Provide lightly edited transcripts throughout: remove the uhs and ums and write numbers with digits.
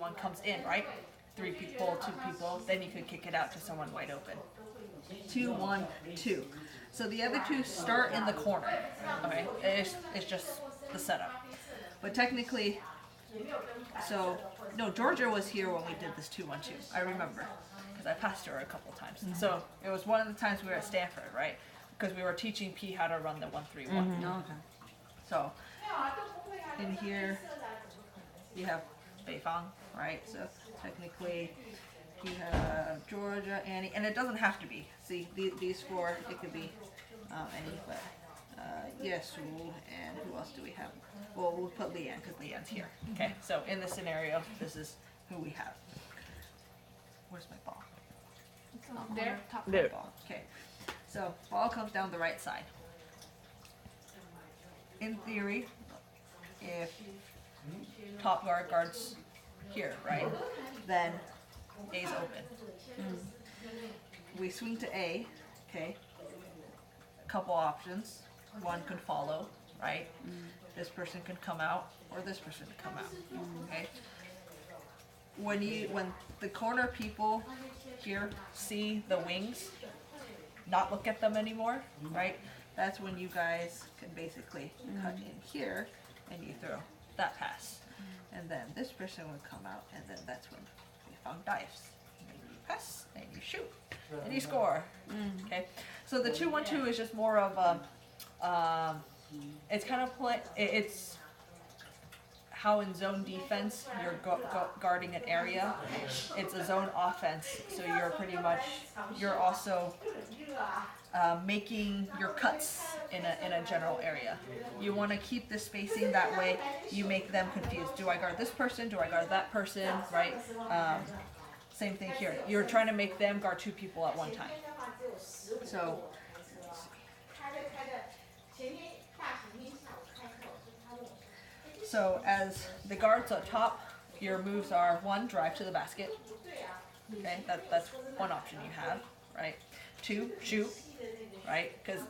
1-3-1 comes in, right? 3 people, 2 people, then you could kick it out to someone wide open. 2-1-2. So the other two start in the corner. Okay, it's just the setup. But technically, so no, Georgia was here when we did this 2-1-2. I remember because I passed her a couple times. So it was one of the times we were at Stanford, right? Because we were teaching P how to run the 1-3-1. Okay. So in here you have Beifang, right? So technically you have Georgia, Annie, and it doesn't have to be. See, these 4, it could be any, but Yesu, and who else do we have? Well, we'll put Leanne because Leanne's here. Okay, so in this scenario, this is who we have. Where's my ball? There. Top There. ball. Okay, so ball comes down the right side. In theory, if top guard guards here, right, then A's open. We swing to A, okay. Couple options. One could follow, right? This person can come out, or this person can come out. Okay. When the corner people here see the wings, not look at them anymore, right? That's when you guys can basically cut in here and you throw that pass. And then this person would come out, and then that's when you found dives. And you pass, and you shoot, and you score. Okay, so the 2-1-2 is just more of a, it's kind of it's how in zone defense you're guarding an area. It's a zone offense, so you're pretty much, you're also making your cuts in a general area. You want to keep the spacing that way. You make them confused. Do I guard this person? Do I guard that person? Right? Same thing here. You're trying to make them guard 2 people at one time. So as the guards up top, your moves are 1, drive to the basket. Okay, that's one option you have, right? 2, shoot, right? Because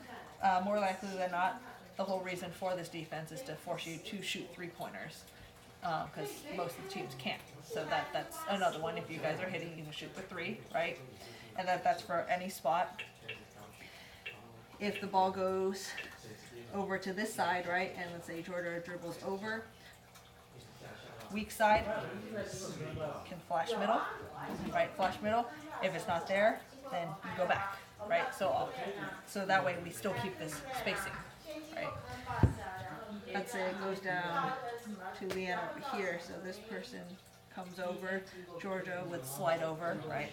more likely than not, the whole reason for this defense is to force you to shoot 3-pointers. Because most of the teams can't. So that's another one. If you guys are hitting, you can shoot the 3, right? And that's for any spot. If the ball goes over to this side, right, and let's say Georgia dribbles over, weak side can flash middle, right? Flash middle. If it's not there, then you go back, right? So that way we still keep this spacing, right? Let's say it goes down to Leanne over here, so this person comes over, Georgia would slide over, right?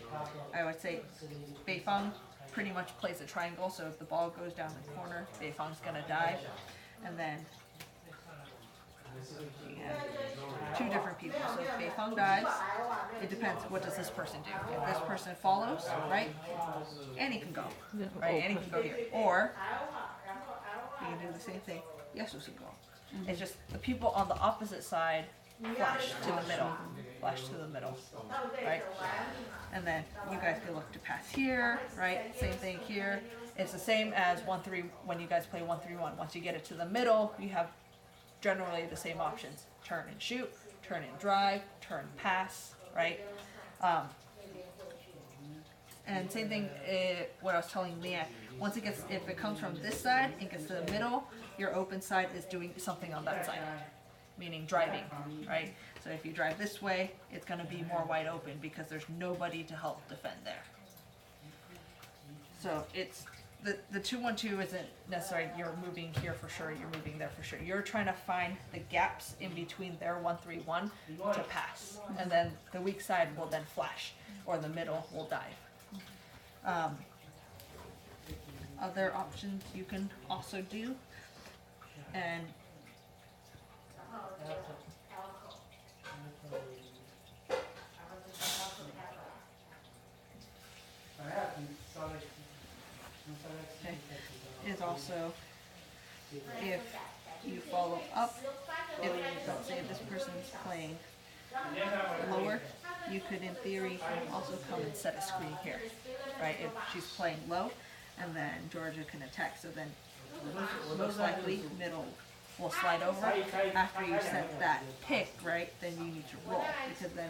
I would say Beifang pretty much plays a triangle, so if the ball goes down the corner, Beifang's gonna dive, and then you have 2 different people. So if Beifang dives, it depends, what does this person do? If this person follows, right, Annie can go, right? Annie can go here. Or, you can do the same thing, Yesu can go. It's just the people on the opposite side flash to the middle. Flash to the middle, right? And then you guys can look to pass here, right? Same thing here. It's the same as 1-3 when you guys play 1-3-1. Once you get it to the middle, you have generally the same options. Turn and shoot, turn and drive, turn and pass, right? And same thing, what I was telling Leanne, once it gets, if it comes from this side and gets to the middle, your open side is doing something on that side, meaning driving, right? So if you drive this way, it's going to be more wide open because there's nobody to help defend there. So it's, the 2-1-2 isn't necessarily you're moving here for sure, you're moving there for sure. You're trying to find the gaps in between their 1-3-1 to pass. And then the weak side will then flash, or the middle will dive. Other options you can also do, and okay, is also if you follow up, if let's say this person's playing lower, you could in theory also come and set a screen here, right? If she's playing low, and then Georgia can attack, so then most likely middle will slide over. After you set that pick, right, then you need to roll, because then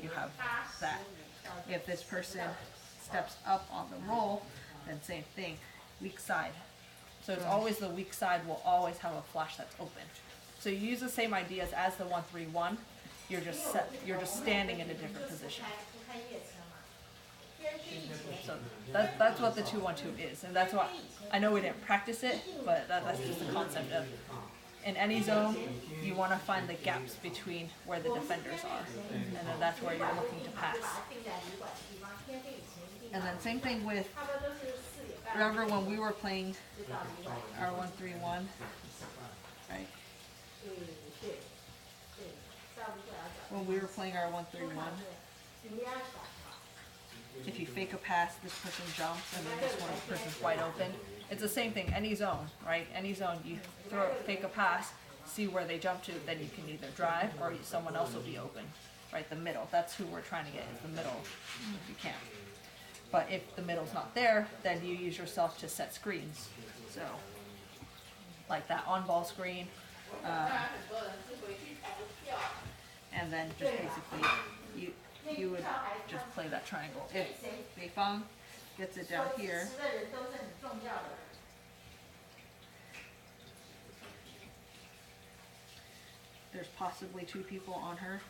you have that. If this person steps up on the roll, then same thing, weak side. So it's always the weak side will always have a flash that's open. So you use the same ideas as the 1-3-1. You're just standing in a different position. So that's what the 2-1-2 is, and that's what I know we didn't practice it, but that's just the concept of. In any zone, you want to find the gaps between where the defenders are, and then that's where you're looking to pass. And then same thing with, remember when we were playing our 1-3-1, right? When we were playing our 1-3-1, if you fake a pass, this person jumps, and then this one person's wide open. It's the same thing, any zone, right? Any zone, you fake a pass, see where they jump to, then you can either drive or someone else will be open, right? The middle, that's who we're trying to get, is the middle, if you can. But if the middle's not there, then you use yourself to set screens. So, like that on-ball screen, and then just basically, you would just play that triangle. If Beifang gets it down here, there's possibly 2 people on her.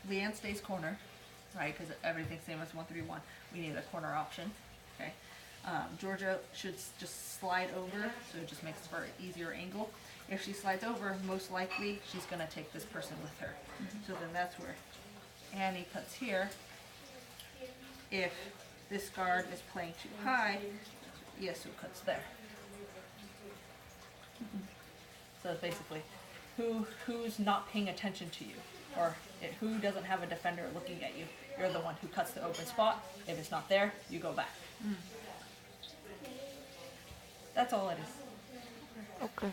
Leanne stays corner, right? Because everything's same as 1-3-1. We need a corner option. Okay. Georgia should just slide over, so it just makes it for an easier angle. If she slides over, most likely she's going to take this person with her. So then that's where Annie cuts here. If this guard is playing too high, Yesu cuts there. So it's basically who's not paying attention to you, or who doesn't have a defender looking at you. You're the one who cuts the open spot. If it's not there, you go back. That's all it is. Okay.